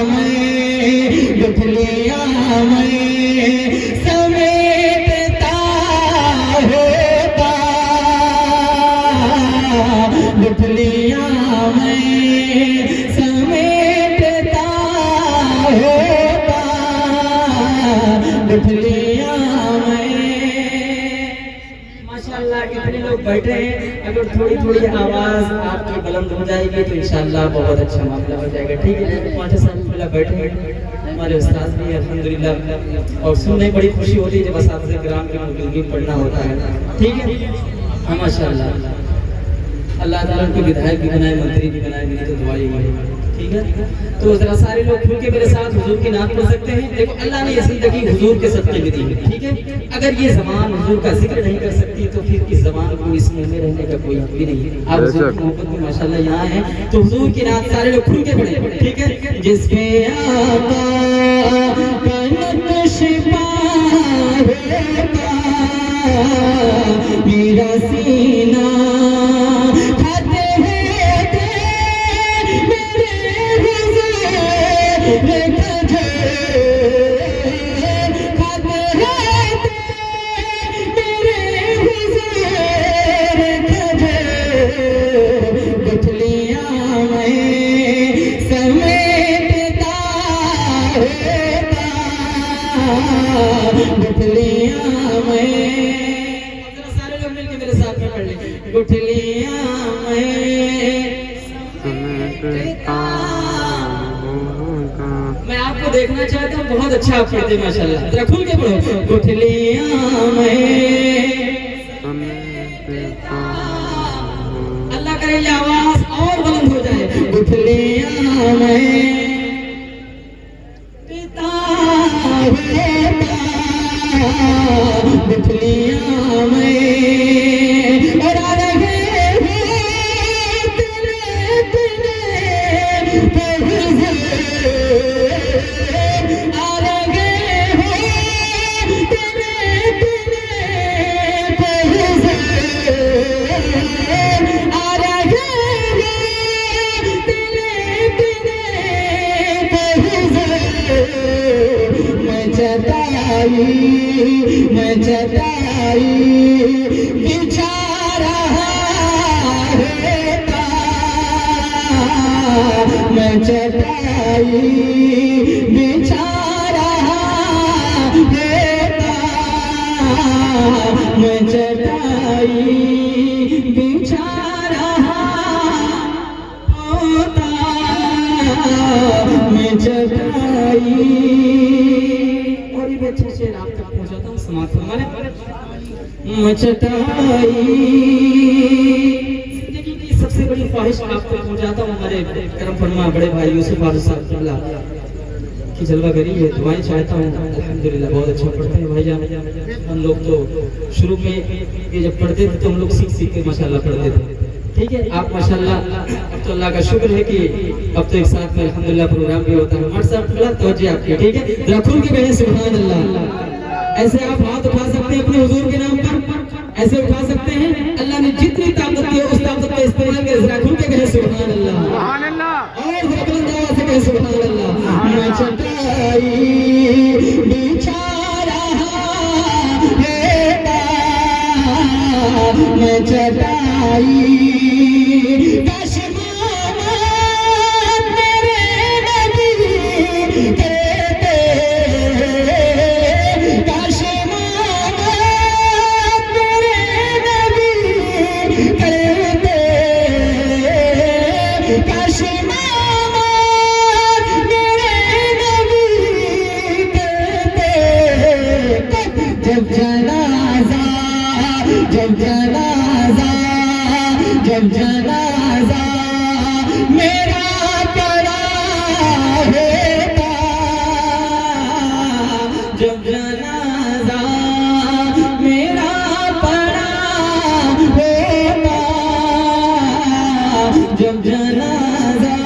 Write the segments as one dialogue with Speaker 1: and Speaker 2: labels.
Speaker 1: में गुठलियां में समेटता होता, गुठलियां में समेटता होता, गुठलियां में। माशाल्लाह कितने लोग बैठे हैं, अगर थोड़ी थोड़ी आवाज आपकी बुलंद हो जाएगी तो इंशाल्लाह बहुत अच्छा मामला हो जाएगा। ठीक है, 5 साल पहले बैठे हैं हमारे उस्ताद भी अल्हम्दुलिल्लाह, और सुनने बड़ी खुशी होती है जब असातिज़े किराम की मौजूदगी पढ़ना होता है। ठीक है, हाँ माशाल्लाह, अल्लाह ताला उनको विधायक भी बनाए, मंत्री भी बनाए, मेरी तो दुआ ही है। ठीक है, तो जरा सारे लोग खुल के मेरे साथ हुजूर की नात पढ़ सकते हैं। देखो अल्लाह ने ये जिंदगी हुजूर के सदक़े में दी है। ठीक है, अगर ये ज़बान हुजूर का जिक्र नहीं कर सकती तो फिर इस ज़बान को इस मुंह में रहने का कोई हक भी नहीं है। आप हुजूर की मोहब्बत में माशाल्लाह यहाँ हैं, तो हुजूर की नात सारे लोग खुल के पढ़ें। ठीक है, जिसपे आका का नक्श पार होता, मेरा सीना गुठलियां में, सारे लोग मिलके मेरे साथ में पढ़ लें। गुठलियां मैं आपको देखना चाहता हूँ, बहुत अच्छा आप पढ़ते माशाल्लाह, जरा खुल के पढ़ो। गुठलियां में, अल्लाह करे ये आवाज और बुलंद हो जाए। गुठलियां में गुठलियां में और आ रहे हैं तेरे तेरे पहुँचे, आ रहे हैं तेरे तेरे पहुँचे, आ रहे हैं तेरे तेरे पहुँचे। मैं चटाई बिछा रहा होता, मैं चटाई बिछा रहा होता, मैं चटाई बिछा रहा होता, मैं चटाई। अच्छे से आप तक पहुंचाता हूँ, समाप्त फरमाने। चटाई जिंदगी की सबसे बड़ी ख्वाहिश आप तक पहुंचाता हूँ। हमारे करम फरमा बड़े भाई यूसुफ आरिफ साहब की जलवागरी है, दुआएं चाहता हूँ। अल्हम्दुलिल्लाह बहुत अच्छा पढ़ते हैं भाईजान। हम लोग तो शुरू में ये जब पढ़ते थे तो हम लोग सीख सीख के माशाल्लाह पढ़ते थे। ठीक है, आप माशाल्लाह, अब तो अल्लाह का शुक्र है कि अब तो एक साथ में अल्हम्दुलिल्लाह प्रोग्राम भी होता है। हमारे साथ थोड़ा तवज्जो आपकी। ठीक है, जरा खुल के कहें सुभान अल्लाह। ऐसे आप हाथ उठा सकते हैं अपने हुजूर के नाम पर, ऐसे उठा सकते हैं। अल्लाह ने जितनी ताकत दी है उस ताकत का इस्तेमाल करें। जरा खुल के कहें सुभान अल्लाह, और जरा बुलंद आवाज से कहें सुभान अल्लाह। मैं चटाई बिछा रहा होता, मैं चटाई जब जनाजा मेरा पड़ा होता, जब जनाजा मेरा पड़ा होता, जब जनाजा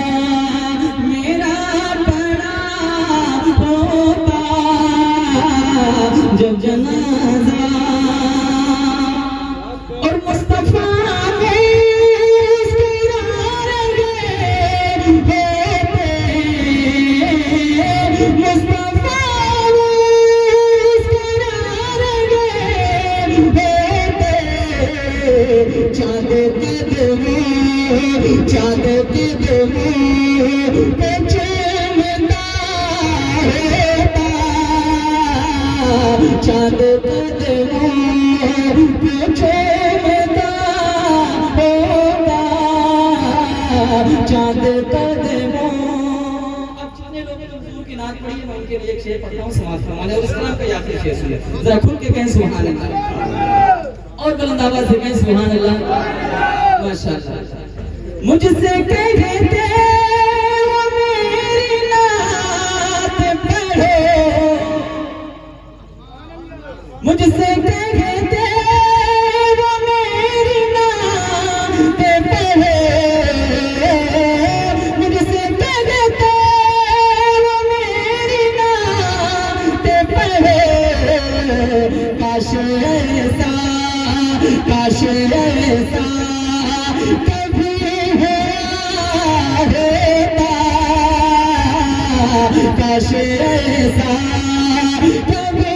Speaker 1: मेरा पड़ा होता, जब जनाजा चांद कदमों पे चूमता होगा, चांद कदमों। अब जितने लोग हुजूर की नात पढ़ी मैं उनके लिए एक शेर पढ़ता हूँ, समाज फरमाने, और उसका नाम का आखिरी शेर सुनिए, जरा खुल के कहें सुभान अल्लाह, और बुलंद आवाज से कहें सुभान अल्लाह। माशाअल्लाह। मुझसे कहते वो मेरी नात पढ़ो, मुझसे कहते वो मेरी नात पढ़ो, मुझसे कहते वो मेरी नात पढ़ो। काश ऐसा, काश ऐसा कभी होता, काश ऐसा कभी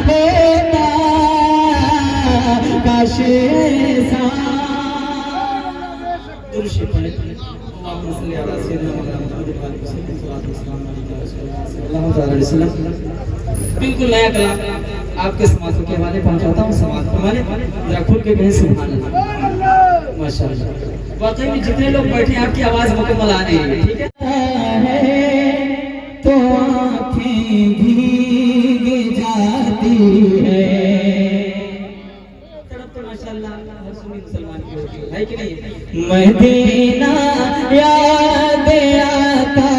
Speaker 1: होता, काश ऐसा। दुरूद पढ़े, अल्लाहुम्मा सल्ली अला सय्यिदिना मुहम्मद व आलिहि वसल्लम। बिल्कुल नया कलाम आपके समाज के हवाले पहुंचाता हूँ, समाज के हवाले, जरा खुल के कहें सुभान अल्लाह। माशाअल्लाह। वाकई में जितने लोग बैठे आपकी आवाज मुकम्मल आ रही है, ठीक है, तो आँखें भीग जाती है। तड़प तो माशाअल्लाह हर सुन्नी मुसलमान की होती है कि नहीं? मदीना याद आता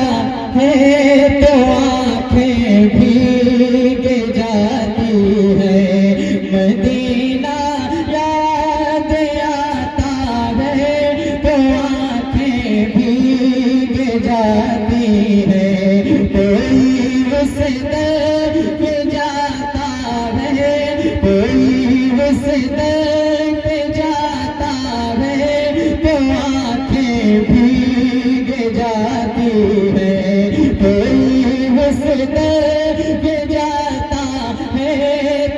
Speaker 1: है तो आँखें भीग जाती है, मदीना याद आता है तो आँखें भीग जाती है। कोई उस दर पे जाता है, कोई उस दर पे जाता है तो आँखें भीग जाती है। कोई उस दर पे जाता है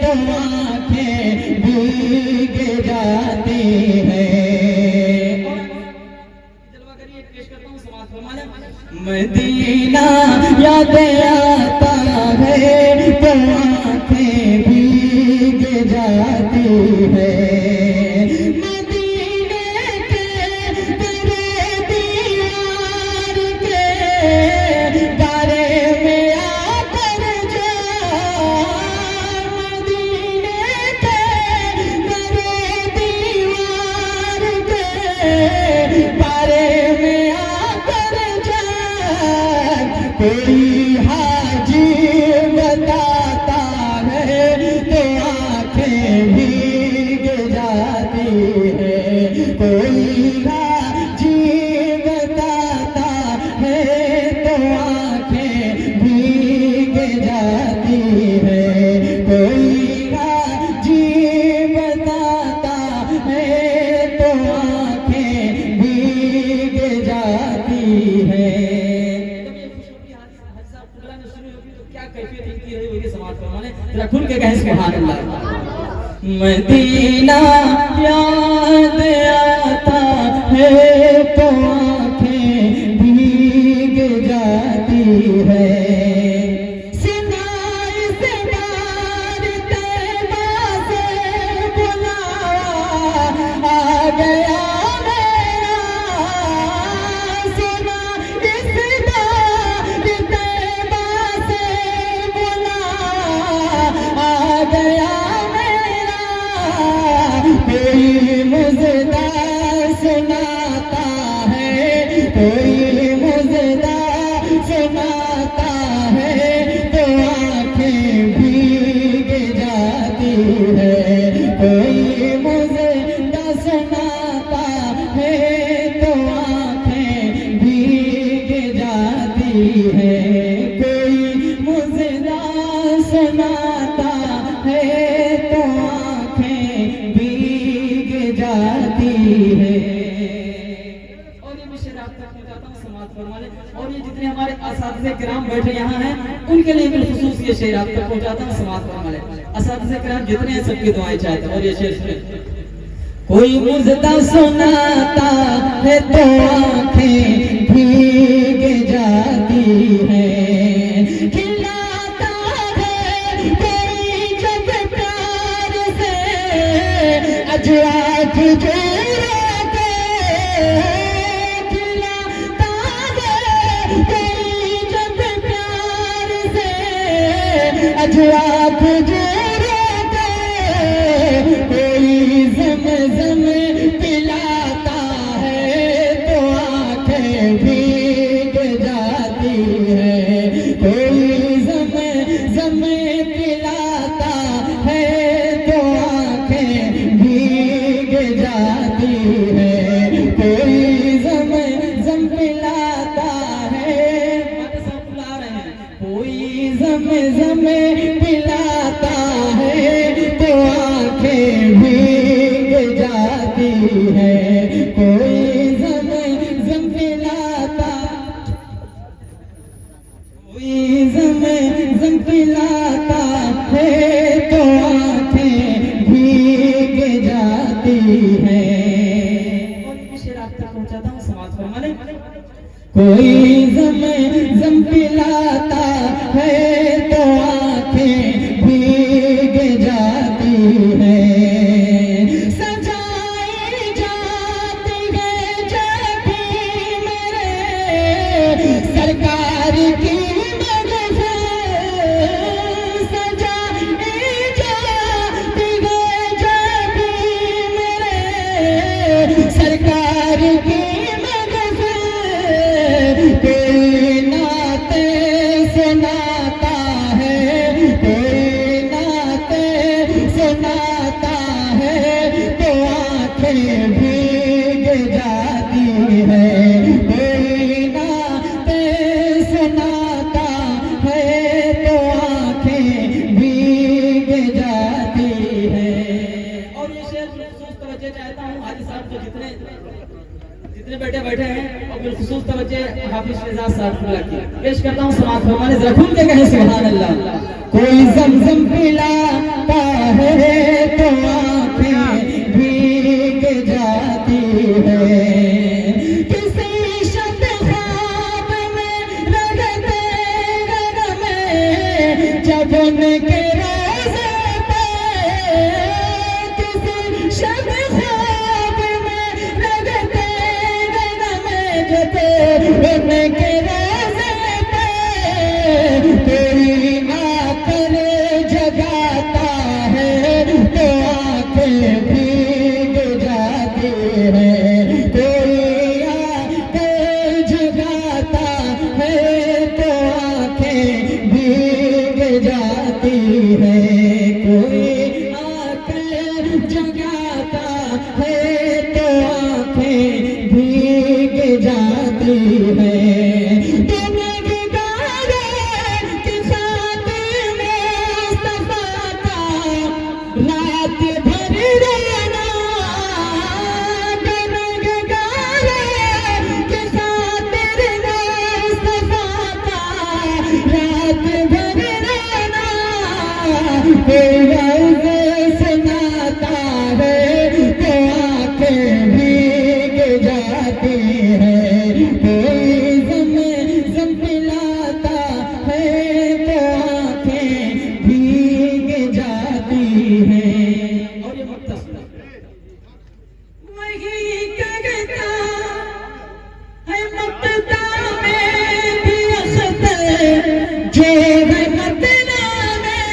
Speaker 1: तो आँखें भीग जाती है। मदीना याद आता है तो आँखें भीग जाती है। मदीने के तेरे दीवार के बारे में आकर जा, मदीने के तेरे दीवार के बारे में आकर जा। कोई हाजी बताता है तो आँखें भीग जाती है। कोई हाजी बताता है तो आँखें भीग जाती है। कोई हाजी बताता है तो आँखें भीग जाती है। खुल के कहें सुभान अल्लाह। मदीना याद आता है तो आँखें भीग जाती है। सिनाई से बार तैबा से बुलावा आ गया मेरा, सिनाई से बार तैबा से आ गया मेरा। कोई मुझदा सुनाता है, कोई मुझदा सुनाता है तो आँखें भीग जाती है। कोई मुझदा सुनाता है तो आँखें भीग जाती है। कोई मुझदा सुनाता है तो आँखें भीग जाती है। और ये मैं शेर आप तक पहुंचाता हूं समाज फरमाने, और ये जितने हमारे असातिज़े किराम बैठे यहाँ हैं उनके लिए बिलखुसूस ये शेर आप तक पहुंचाता हूं समाज फरमाने। असातिज़े किराम जितने हैं सबकी दुआएं चाहते हैं। और ये शेर सुने, कोई मुझदा सुनाता है तो आँखें भीग जाती है, खिलाता है
Speaker 2: अजवात जोड़ा के खिलाता है कोई जब प्यार से, अजवात जोड़ा के कोई ज़म-ज़म पिलाता है तो आंखें भीग जाती है, कोई ज़म-ज़म पिलाता है तो आंखें भीग जाती है, कोई ज़म-ज़म पिलाता है, कोई ज़म-ज़म पिलाता है तो आंखें भीग जाती है, कोई ज़म-ज़म पिलाता, कोई ज़म-ज़म पिलाता है तो आंखें भीग जाती है। और शेर आप तक पहुंचाता हूँ समाज फरमाने, कोई ज़म-ज़म पिलाता है तो आंखें भीग जाती है, सजाई जाती है जब भी मेरे सरकार की सरकार की मदद कोई नाते सुनाता है, कोई नाते सुनाता है तो आंखें भीग जाती है, कोई नाते सुनाता है तो आंखें भीग जाती है। और ये शेर तवज्जो चाहता हूँ हाजी साहब को, जितने बैठे हैं और बिलखुसूस तवज्जो हाफिज शहजाद साहब को पेश करता हूँ समाज फरमाने, जरा खुल के कहें सुभान अल्लाह। कोई ज़म-ज़म पिलाता है तो आंखें भीग जाती है, किसी शब ख्वाब में रगते रग में जब उनके रोज़े पे, किसी शब ख्वाब में रगते रग में जब उनके रोज़े पे कोई आकर जगाता है तो आंखें भीग जाती है, कोई आकर जगाता है तो आंखें भीग जाती है, कोई आकर जगाता है तो आंखें भीग जाती है। रात भर रहना गनगगारे के खातिर मुस्तफा का, रात भर रहना बेवजह सुनाता है तो आंखें भीग जाती है, कोई ज़म-ज़म पिलाता है तो आंखें भीग जाती है। और ये मुख्तसर वही करता है मुक्ता में भी अख्तर जो रहमत नामे,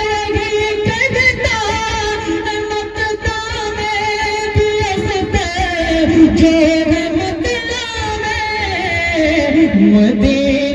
Speaker 2: वही करता है मुक्ता में भी अख्तर जो रहमत नामे, मदीना